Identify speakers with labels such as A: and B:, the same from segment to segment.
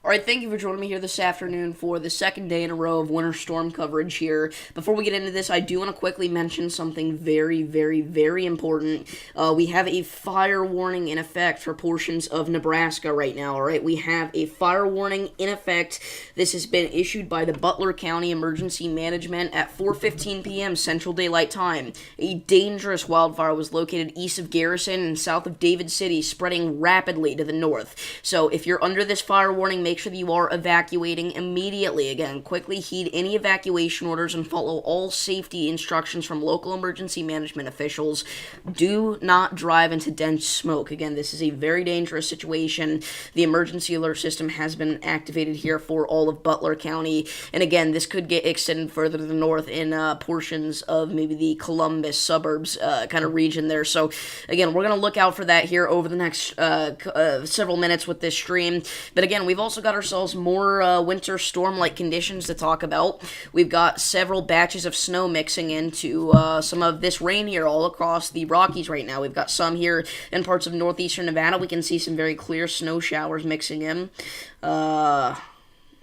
A: Alright, thank you for joining me here this afternoon for the second day in a row of winter storm coverage here. Before we get into this, I do want to quickly mention something very, very, very important. We have a fire warning in effect for portions of Nebraska right now, alright? We have a fire warning in effect. This has been issued by the Butler County Emergency Management at 4:15 p.m. Central Daylight Time. A dangerous wildfire was located east of Garrison and south of David City, spreading rapidly to the north. So if you're under this fire warning, make sure that you are evacuating immediately. Again, quickly heed any evacuation orders and follow all safety instructions from local emergency management officials. Do not drive into dense smoke. Again, this is a very dangerous situation. The emergency alert system has been activated here for all of Butler County, and again, this could get extended further to the north in portions of maybe the Columbus suburbs kind of region there. So again, we're going to look out for that here over the next several minutes with this stream. But again, we've also got ourselves more winter storm-like conditions to talk about. We've got several batches of snow mixing into some of this rain here all across the Rockies right now. We've got some here in parts of northeastern Nevada. We can see some very clear snow showers mixing in.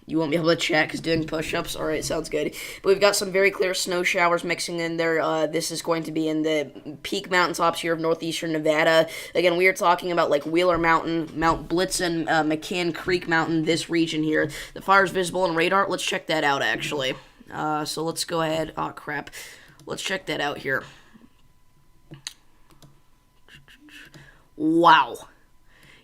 A: You won't be able to check because doing push-ups. Alright, sounds good. But we've got some very clear snow showers mixing in there. This is going to be in the peak mountaintops here of northeastern Nevada. Again, we are talking about like Wheeler Mountain, Mount Blitzen, McCann Creek Mountain, this region here. The fire's visible on radar. Let's check that out, actually. So let's go ahead. Oh, crap. Let's check that out here. Wow.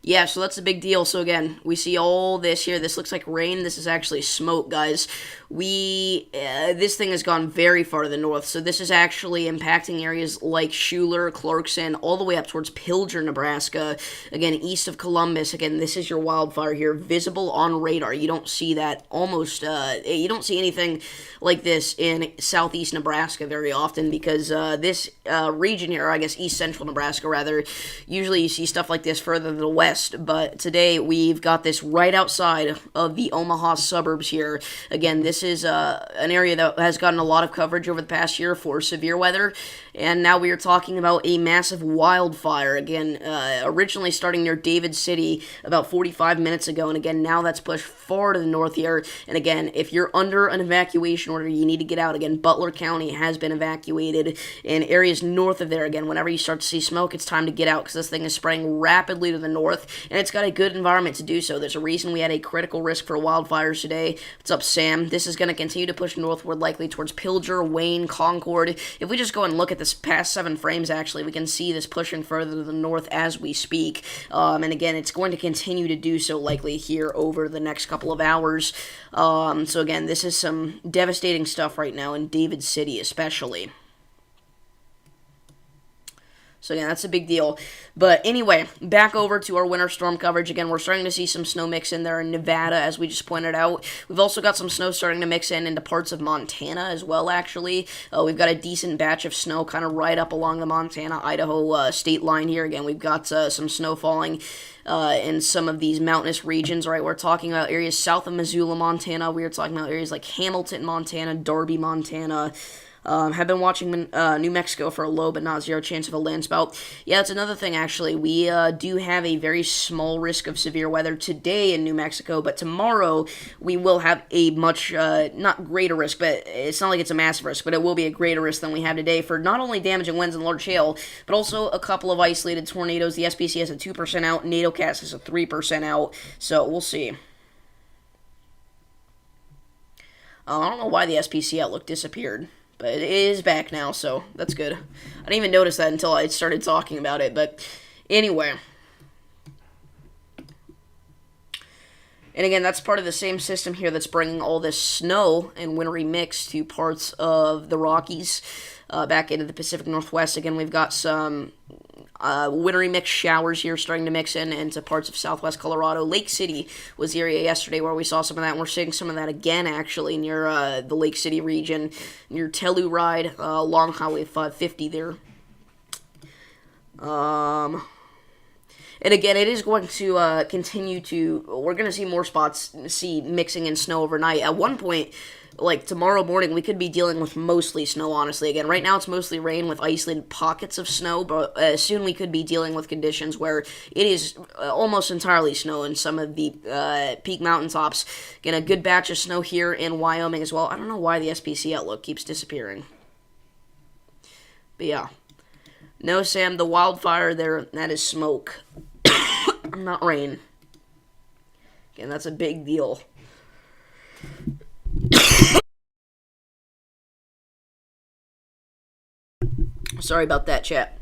A: Yeah, so that's a big deal. So again, we see all this here. This looks like rain. This is actually smoke, guys. This thing has gone very far to the north. So this is actually impacting areas like Schuler, Clarkson, all the way up towards Pilger, Nebraska. Again, east of Columbus. Again, this is your wildfire here, visible on radar. You don't see that almost, you don't see anything like this in southeast Nebraska very often because this region here, or I guess east central Nebraska rather, usually you see stuff like this further to the west. But today we've got this right outside of the Omaha suburbs here. Again, this is an area that has gotten a lot of coverage over the past year for severe weather, and now we are talking about a massive wildfire. Again, originally starting near David City about 45 minutes ago, and again, now that's pushed far to the north here. And again, if you're under an evacuation order, you need to get out. Again, Butler County has been evacuated, and areas north of there, again, whenever you start to see smoke, it's time to get out because this thing is spreading rapidly to the north, and it's got a good environment to do so. There's a reason we had a critical risk for wildfires today. What's up, Sam? This is going to continue to push northward, likely towards Pilger, Wayne, Concord. If we just go and look at this past 7 frames, actually, we can see this pushing further to the north as we speak. And again, it's going to continue to do so likely here over the next couple of hours. So again, this is some devastating stuff right now in David City especially. So yeah, that's a big deal. But anyway, back over to our winter storm coverage. Again, we're starting to see some snow mix in there in Nevada, as we just pointed out. We've also got some snow starting to mix in into parts of Montana as well, actually. We've got a decent batch of snow kind of right up along the Montana-Idaho state line here. Again, we've got some snow falling in some of these mountainous regions, right? We're talking about areas south of Missoula, Montana. We are talking about areas like Hamilton, Montana, Darby, Montana. Have been watching New Mexico for a low but not zero chance of a landspout. Yeah, that's another thing, actually. We do have a very small risk of severe weather today in New Mexico, but tomorrow we will have a much, not greater risk, but it's not like it's a massive risk, but it will be a greater risk than we have today for not only damaging winds and large hail, but also a couple of isolated tornadoes. The SPC has a 2% out, NATOcast has a 3% out, so we'll see. I don't know why the SPC outlook disappeared. But it is back now, so that's good. I didn't even notice that until I started talking about it, but anyway. And again, that's part of the same system here that's bringing all this snow and wintry mix to parts of the Rockies, back into the Pacific Northwest. Again, we've got some wintry mix showers here starting to mix in into parts of southwest Colorado. Lake City was the area yesterday where we saw some of that, and we're seeing some of that again, actually, near the Lake City region, near Telluride, along Highway 550 there. And And again, it is going to continue to. We're going to see more spots see mixing in snow overnight. At one point, like tomorrow morning, we could be dealing with mostly snow, honestly. Again, right now it's mostly rain with isolated pockets of snow, but soon we could be dealing with conditions where it is almost entirely snow in some of the peak mountaintops. Again, a good batch of snow here in Wyoming as well. I don't know why the SPC outlook keeps disappearing. But yeah. No, Sam, the wildfire there, that is smoke. Not rain. Again, that's a big deal. Sorry about that, chat.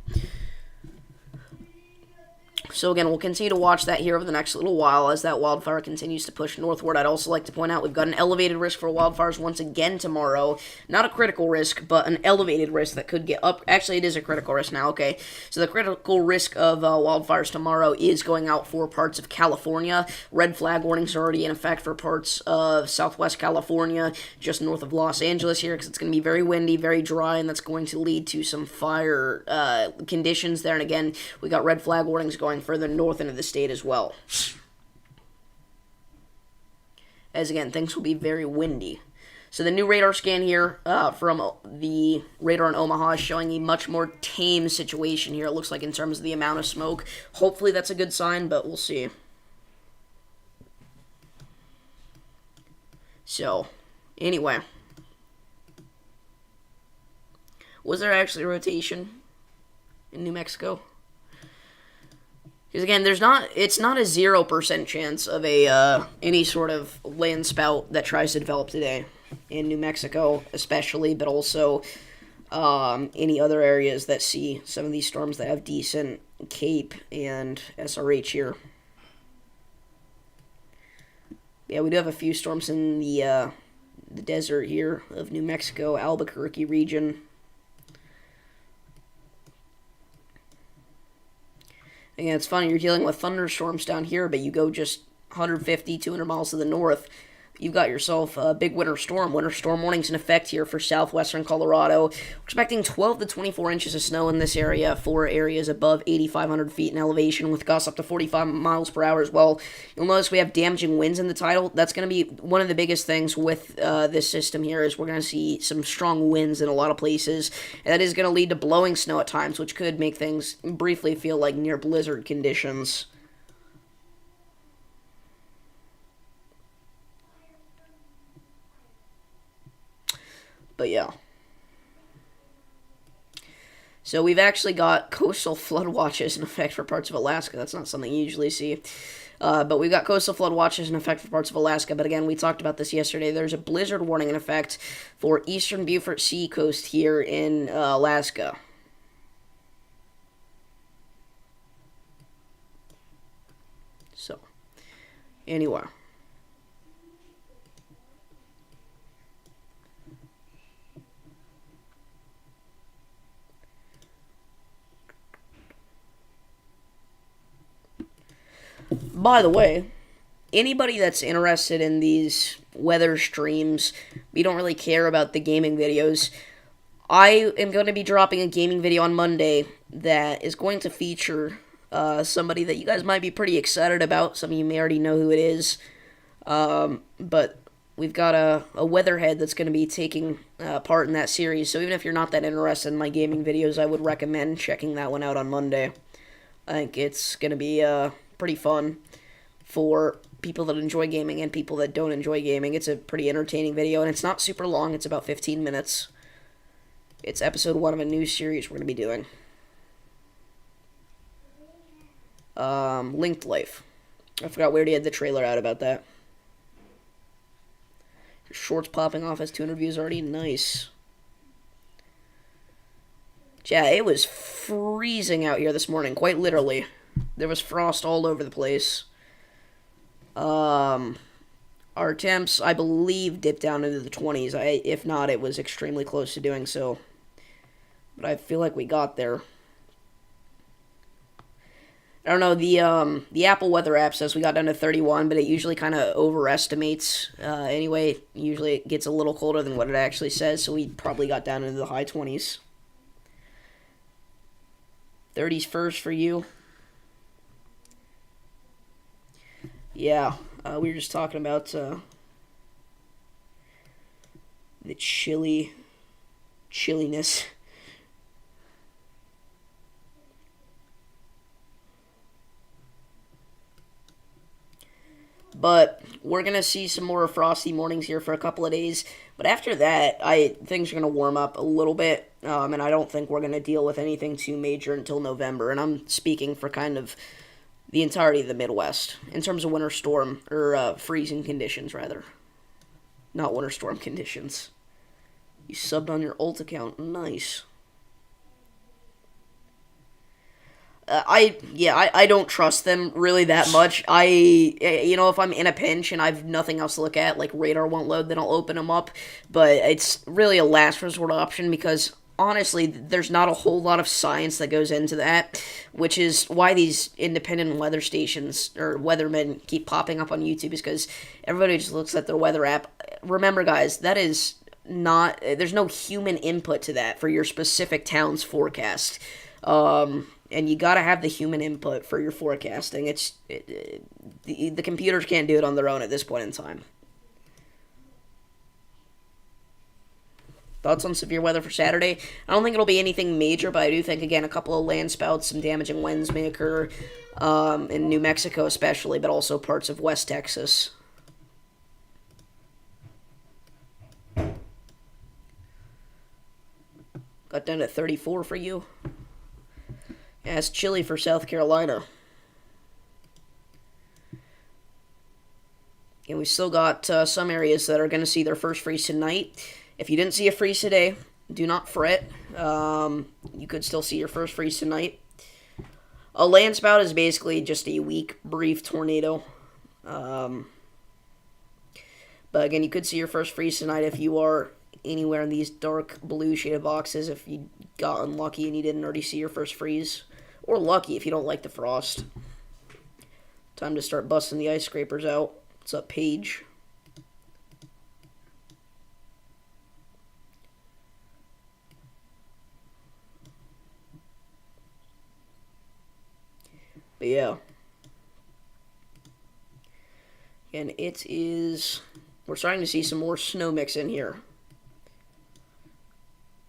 A: So again, we'll continue to watch that here over the next little while as that wildfire continues to push northward. I'd also like to point out we've got an elevated risk for wildfires once again tomorrow. Not a critical risk, but an elevated risk that could get up. Actually, it is a critical risk now, okay. So the critical risk of wildfires tomorrow is going out for parts of California. Red flag warnings are already in effect for parts of southwest California, just north of Los Angeles here, because it's going to be very windy, very dry, and that's going to lead to some fire conditions there. And again, we got red flag warnings going further north into the state as well. As again, things will be very windy. So the new radar scan here from the radar in Omaha is showing a much more tame situation here, it looks like, in terms of the amount of smoke. Hopefully that's a good sign, but we'll see. So, anyway. Was there actually a rotation in New Mexico? Because again, it's not a 0% chance of any sort of land spout that tries to develop today in New Mexico, especially, but also any other areas that see some of these storms that have decent CAPE and SRH here. Yeah, we do have a few storms in the desert here of New Mexico, Albuquerque region. Again, it's funny, you're dealing with thunderstorms down here, but you go just 150, 200 miles to the north, you've got yourself a big winter storm. Winter storm warnings in effect here for southwestern Colorado. We're expecting 12 to 24 inches of snow in this area for areas above 8,500 feet in elevation, with gusts up to 45 miles per hour as well. You'll notice we have damaging winds in the title. That's going to be one of the biggest things with this system here, is we're going to see some strong winds in a lot of places, and that is going to lead to blowing snow at times, which could make things briefly feel like near blizzard conditions. But yeah. So we've actually got coastal flood watches in effect for parts of Alaska. That's not something you usually see. But we've got coastal flood watches in effect for parts of Alaska. But again, we talked about this yesterday. There's a blizzard warning in effect for eastern Beaufort Sea coast here in Alaska. So, anyway. By the way, anybody that's interested in these weather streams, we don't really care about the gaming videos. I am going to be dropping a gaming video on Monday that is going to feature somebody that you guys might be pretty excited about. Some of you may already know who it is. But we've got a weatherhead that's going to be taking part in that series. So even if you're not that interested in my gaming videos, I would recommend checking that one out on Monday. I think it's going to be pretty fun for people that enjoy gaming and people that don't enjoy gaming. It's a pretty entertaining video, and it's not super long. It's about 15 minutes. It's episode 1 of a new series we're going to be doing. Linked Life. I forgot we already had the trailer out about that. Shorts popping off as 200 views already. Nice. Yeah, it was freezing out here this morning, quite literally. There was frost all over the place. Our temps, I believe, dipped down into the 20s. If not, it was extremely close to doing so. But I feel like we got there. I don't know, the Apple Weather app says we got down to 31, but it usually kind of overestimates. Anyway, usually it gets a little colder than what it actually says, so we probably got down into the high 20s. 30s first for you. Yeah, we were just talking about the chilliness. But we're gonna see some more frosty mornings here for a couple of days. But after that, I things are gonna warm up a little bit, and I don't think we're gonna deal with anything too major until November. And I'm speaking for kind of the entirety of the Midwest in terms of winter storm or freezing conditions, rather, not winter storm conditions. You subbed on your alt account, nice. I don't trust them really that much. If I'm in a pinch and I've nothing else to look at, like radar won't load, then I'll open them up. But it's really a last resort option because honestly, there's not a whole lot of science that goes into that, which is why these independent weather stations or weathermen keep popping up on YouTube, is because everybody just looks at their weather app. Remember, guys, that is not, there's no human input to that for your specific town's forecast. And you gotta have the human input for your forecasting. The computers can't do it on their own at this point in time. Thoughts on severe weather for Saturday? I don't think it'll be anything major, but I do think, again, a couple of land spouts, some damaging winds may occur in New Mexico especially, but also parts of West Texas. Got down to 34 for you. Yeah, it's chilly for South Carolina. And we still got some areas that are going to see their first freeze tonight. If you didn't see a freeze today, do not fret. You could still see your first freeze tonight. A land spout is basically just a weak, brief tornado. But again, you could see your first freeze tonight if you are anywhere in these dark blue shaded boxes, if you got unlucky and you didn't already see your first freeze. Or lucky if you don't like the frost. Time to start busting the ice scrapers out. What's up, Paige? But yeah. And it is... We're starting to see some more snow mix in here.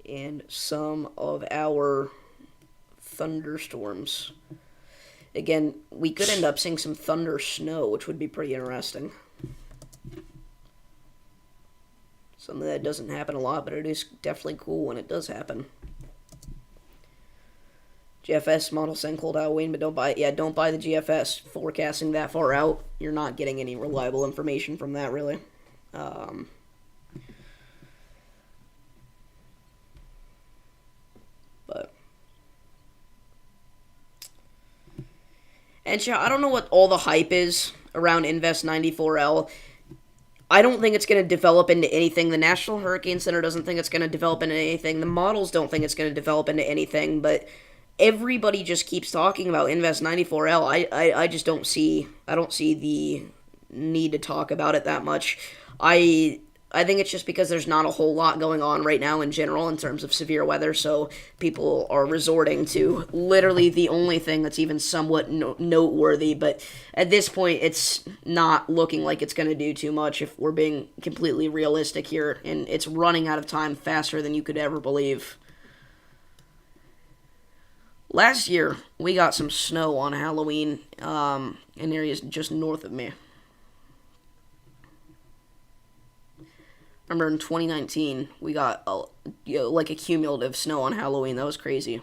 A: And some of our thunderstorms. Again, we could end up seeing some thunder snow, which would be pretty interesting. Something that doesn't happen a lot, but it is definitely cool when it does happen. GFS model send cold Halloween, but don't buy the GFS forecasting that far out. You're not getting any reliable information from that, really. But and yeah, I don't know what all the hype is around Invest 94L. I don't think it's going to develop into anything. The National Hurricane Center doesn't think it's going to develop into anything. The models don't think it's going to develop into anything. But everybody just keeps talking about Invest 94L. I just don't see the need to talk about it that much. I think it's just because there's not a whole lot going on right now in general in terms of severe weather, so people are resorting to literally the only thing that's even somewhat noteworthy. But at this point, it's not looking like it's going to do too much if we're being completely realistic here, and it's running out of time faster than you could ever believe. Last year, we got some snow on Halloween in areas just north of me. Remember in 2019, we got like a cumulative snow on Halloween. That was crazy.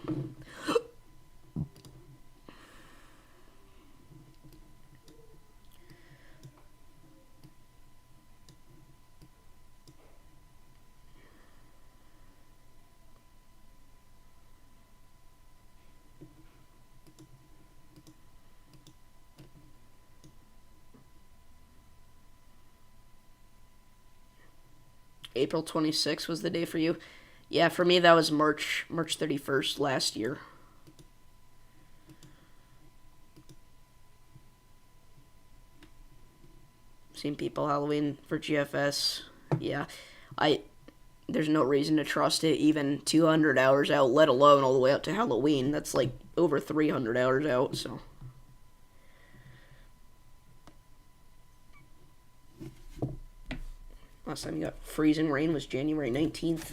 A: April 26th was the day for you. Yeah, for me that was March 31st last year. Seen people Halloween for GFS. Yeah, there's no reason to trust it even 200 hours out, let alone all the way up to Halloween. That's like over 300 hours out, so Last time you got freezing rain was January 19th.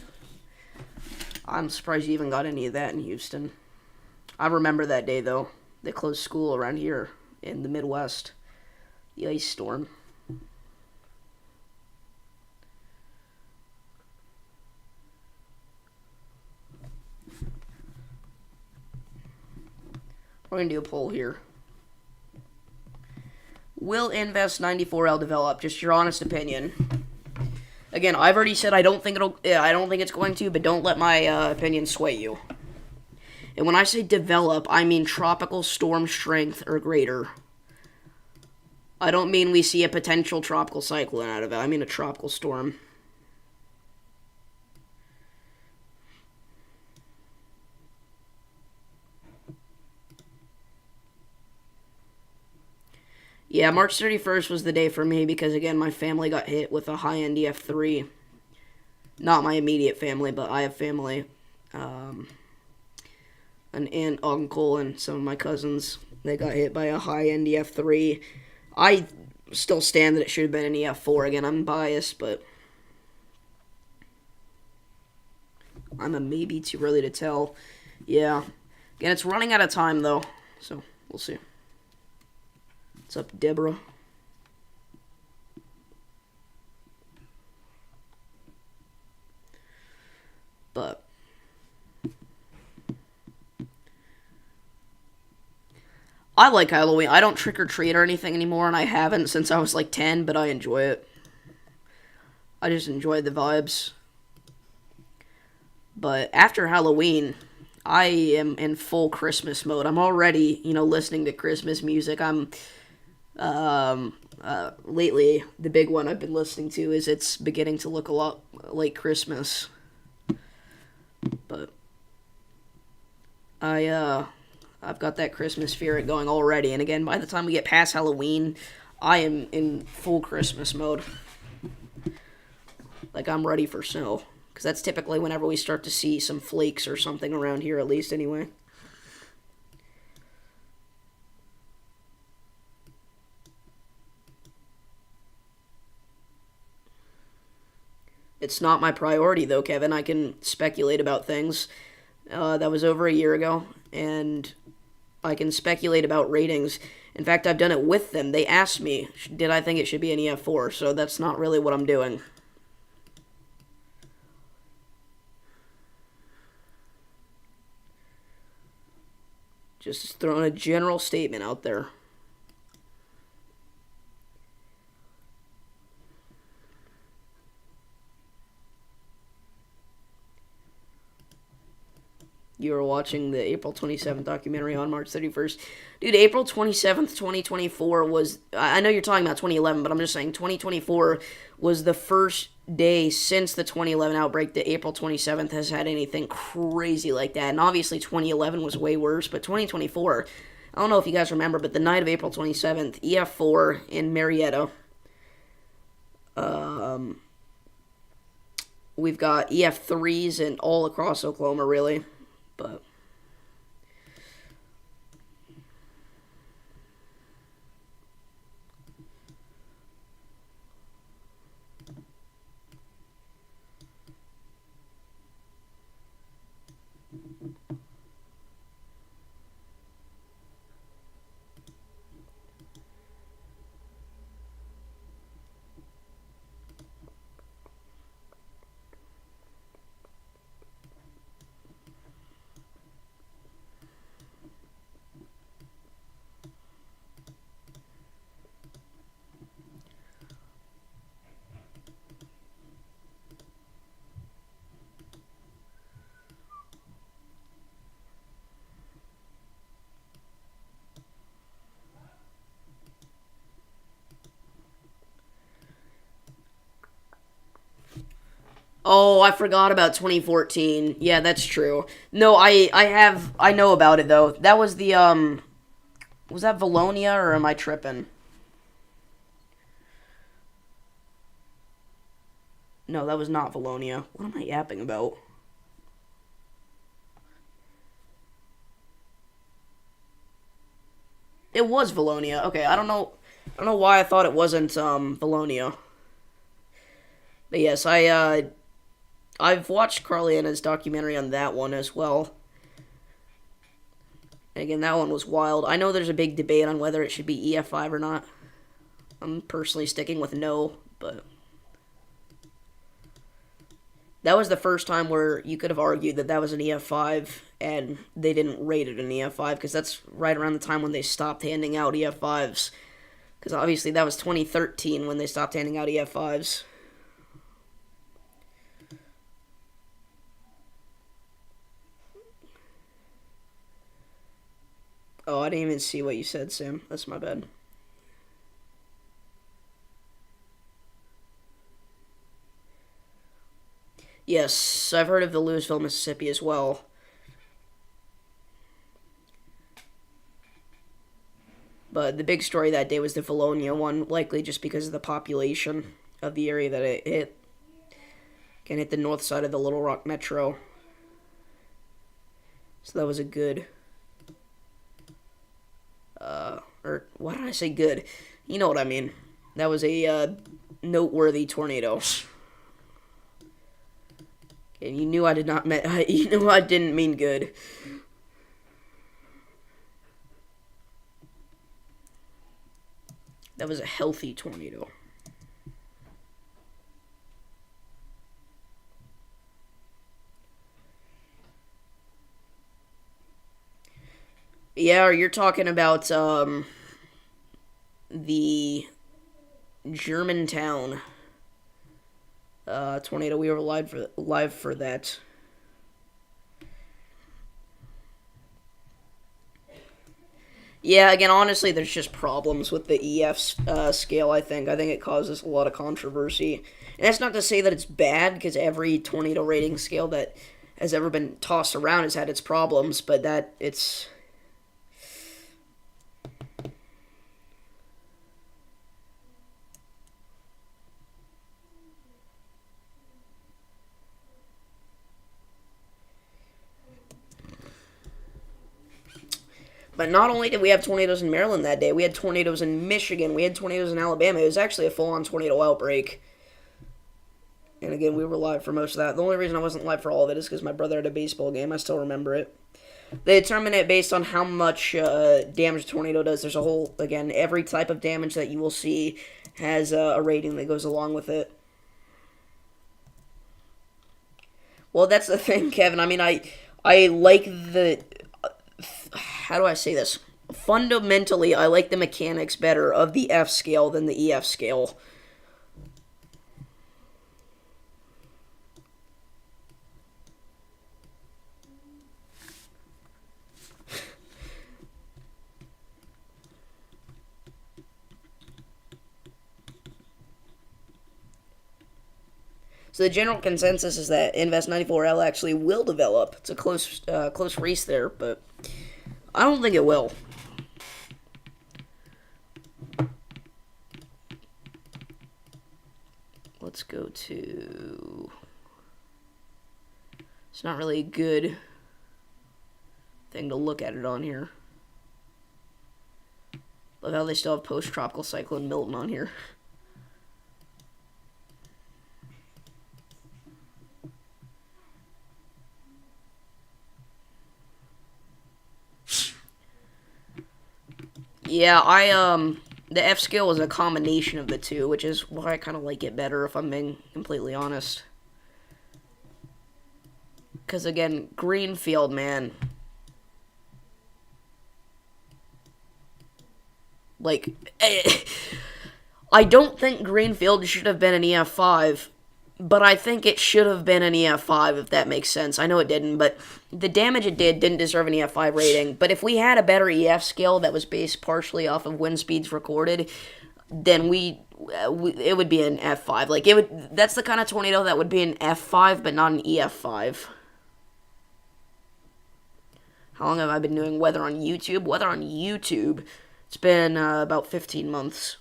A: I'm surprised you even got any of that in Houston. I remember that day, though. They closed school around here in the Midwest. The ice storm. We're going to do a poll here. Will Invest 94L develop? Just your honest opinion. Again, I've already said I don't think it's going to, but don't let my opinion sway you. And when I say develop, I mean tropical storm strength or greater. I don't mean we see a potential tropical cyclone out of it. I mean a tropical storm. Yeah, March 31st was the day for me because, again, my family got hit with a high-end EF3. Not my immediate family, but I have family. An aunt, uncle, and some of my cousins, they got hit by a high-end EF3. I still stand that it should have been an EF4. Again, I'm biased, but I'm a maybe too early to tell. Yeah. Again, it's running out of time, though, so we'll see. What's up, Deborah? But I like Halloween. I don't trick or treat or anything anymore, and I haven't since I was like 10, but I enjoy it. I just enjoy the vibes. But after Halloween, I am in full Christmas mode. I'm already, listening to Christmas music. Lately, the big one I've been listening to is it's beginning to look a lot like Christmas. But I've got that Christmas spirit going already. And again, by the time we get past Halloween, I am in full Christmas mode. Like, I'm ready for snow. Because that's typically whenever we start to see some flakes or something around here, at least anyway. It's not my priority, though, Kevin. I can speculate about things. That was over a year ago, and I can speculate about ratings. In fact, I've done it with them. They asked me, did I think it should be an EF4, so that's not really what I'm doing. Just throwing a general statement out there. You were watching the April 27th documentary on March 31st. Dude, April 27th, 2024 was... I know you're talking about 2011, but I'm just saying 2024 was the first day since the 2011 outbreak that April 27th has had anything crazy like that. And obviously 2011 was way worse, but 2024... I don't know if you guys remember, but the night of April 27th, EF4 in Marietta... we've got EF3s and all across Oklahoma, really. But oh, I forgot about 2014. Yeah, that's true. No, I know about it though. That was the was that Valonia or am I tripping? No, that was not Valonia. What am I yapping about? It was Valonia. Okay, I don't know why I thought it wasn't Valonia. But yes, I've watched Carliana's documentary on that one as well. And again, that one was wild. I know there's a big debate on whether it should be EF5 or not. I'm personally sticking with no, but that was the first time where you could have argued that that was an EF5 and they didn't rate it an EF5 because that's right around the time when they stopped handing out EF5s. Because obviously that was 2013 when they stopped handing out EF5s. Oh, I didn't even see what you said, Sam. That's my bad. Yes, I've heard of the Louisville, Mississippi as well. But the big story that day was the Valonia one, likely just because of the population of the area that it hit. Can hit the north side of the Little Rock Metro. So that was a good, or why did I say good? You know what I mean. That was a noteworthy tornado. And you knew I did not you knew I didn't mean good. That was a healthy tornado. Yeah, you're talking about the Germantown tornado. We were live for that. Yeah, again, honestly, there's just problems with the EF scale. I think it causes a lot of controversy, and that's not to say that it's bad because every tornado rating scale that has ever been tossed around has had its problems, but that it's But not only did we have tornadoes in Maryland that day, we had tornadoes in Michigan, we had tornadoes in Alabama. It was actually a full-on tornado outbreak. And again, we were live for most of that. The only reason I wasn't live for all of it is because my brother had a baseball game. I still remember it. They determine it based on how much damage a tornado does. There's a whole, again, every type of damage that you will see has a rating that goes along with it. Well, that's the thing, Kevin. I mean, I like the, how do I say this? Fundamentally, I like the mechanics better of the F scale than the EF scale. So the general consensus is that Invest 94L actually will develop. It's a close race there, but I don't think it will. Let's go to... It's not really a good thing to look at it on here. Love how they still have post-tropical cyclone Milton on here. Yeah, the F scale is a combination of the two, which is why I kind of like it better, if I'm being completely honest. Because, again, Greenfield, man. Like, I don't think Greenfield should have been an EF5, but I think it should have been an EF5, if that makes sense. I know it didn't, but the damage it didn't deserve an EF5 rating. But if we had a better EF scale that was based partially off of wind speeds recorded, then it would be an F5. Like, that's the kind of tornado that would be an F5, but not an EF5. How long have I been doing weather on YouTube? Weather on YouTube, it's been about 15 months.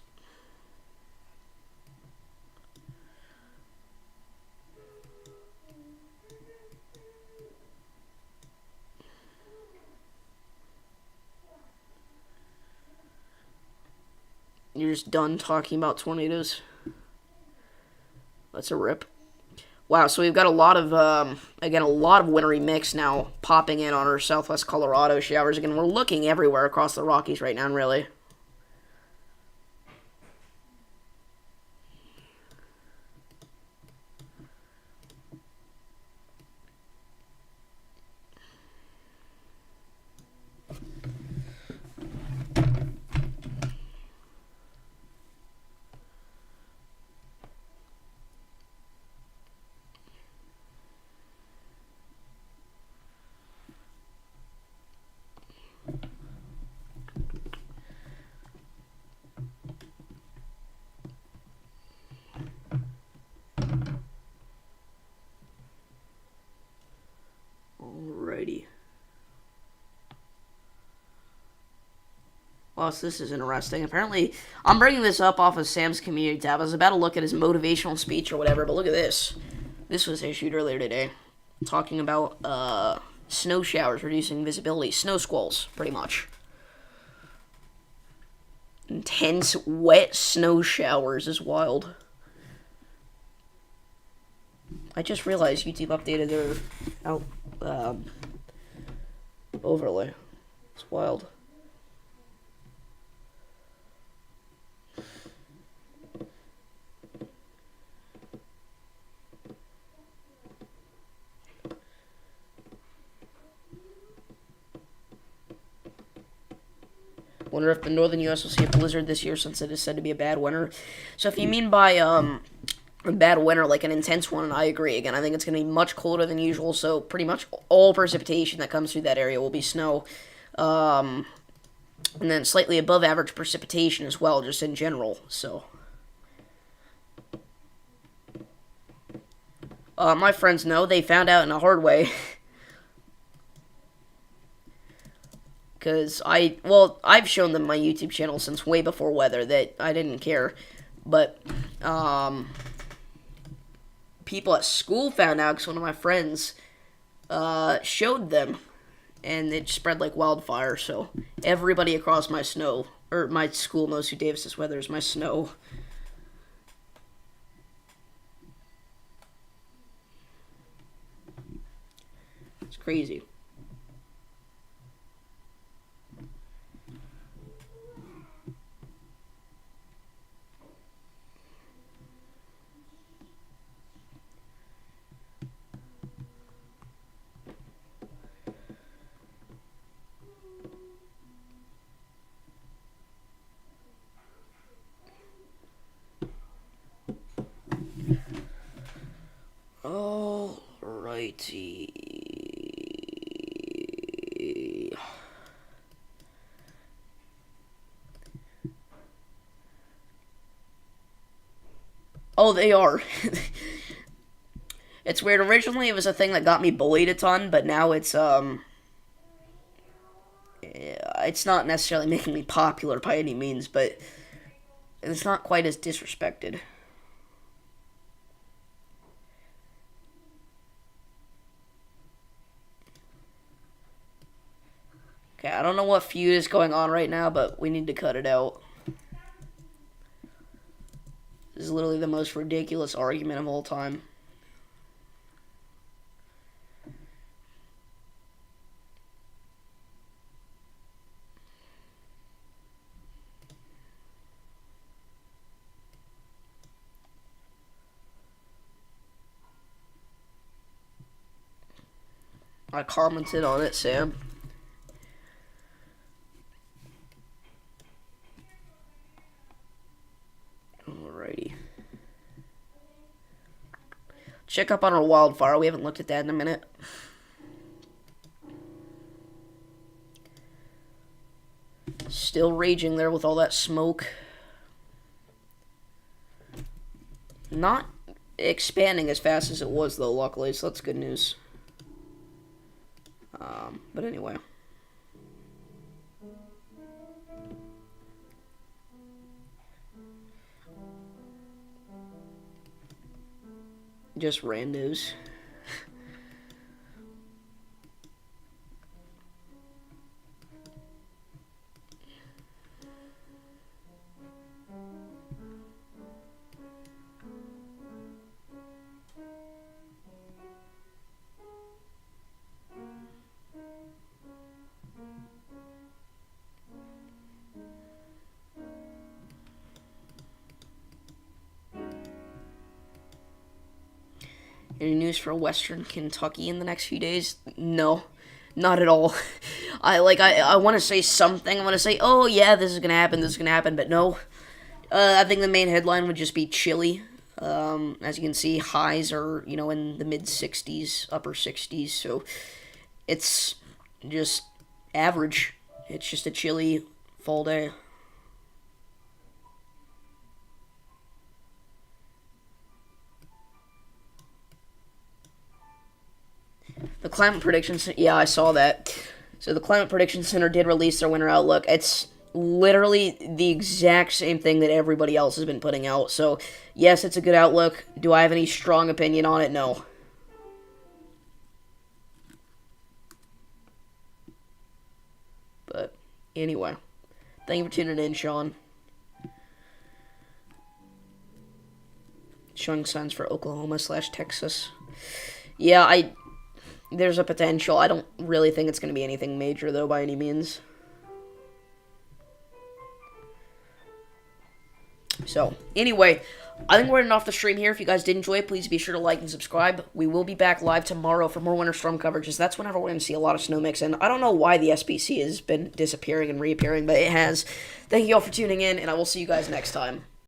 A: You're just done talking about tornadoes? That's a rip. Wow, so we've got a lot of, again, a lot of wintry mix now popping in on our southwest Colorado showers. Again, we're looking everywhere across the Rockies right now, really. Alrighty. Well, so this is interesting. Apparently, I'm bringing this up off of Sam's community tab. I was about to look at his motivational speech or whatever, but look at this. This was issued earlier today, talking about snow showers reducing visibility, snow squalls, pretty much. Intense wet snow showers is wild. I just realized YouTube updated their overlay. It's wild. Wonder if the northern U.S. will see a blizzard this year since it is said to be a bad winter. So if you mean by a bad winter, like an intense one, I agree. Again, I think it's going to be much colder than usual, so pretty much all precipitation that comes through that area will be snow. And then slightly above average precipitation as well, just in general, so. My friends know, they found out in a hard way. Because I've shown them my YouTube channel since way before weather that I didn't care. But, people at school found out because one of my friends, showed them. And it spread like wildfire, so everybody across my school knows who Davis's weather is, my snow. It's crazy. Alrighty. Oh, they are. It's weird. Originally, it was a thing that got me bullied a ton, but now it's not necessarily making me popular by any means, but it's not quite as disrespected. Okay, I don't know what feud is going on right now, but we need to cut it out. This is literally the most ridiculous argument of all time. I commented on it, Sam. Alrighty. Check up on our wildfire. We haven't looked at that in a minute. Still raging there with all that smoke. Not expanding as fast as it was, though, luckily, so that's good news. But anyway. Just randos. Any news for Western Kentucky in the next few days? No, not at all. I want to say something. I want to say, oh yeah, this is gonna happen. This is gonna happen, but no. I think the main headline would just be chilly. As you can see, highs are in the mid 60s, upper 60s. So it's just average. It's just a chilly fall day. The Climate Prediction Center, yeah, I saw that. So the Climate Prediction Center did release their winter outlook. It's literally the exact same thing that everybody else has been putting out. So, yes, it's a good outlook. Do I have any strong opinion on it? No. But, anyway. Thank you for tuning in, Sean. Showing signs for Oklahoma/Texas. Yeah, there's a potential. I don't really think it's going to be anything major, though, by any means. So, anyway, I think we're ending off the stream here. If you guys did enjoy it, please be sure to like and subscribe. We will be back live tomorrow for more winter storm coverage, as that's whenever we're going to see a lot of snow mix. And I don't know why the SPC has been disappearing and reappearing, but it has. Thank you all for tuning in, and I will see you guys next time.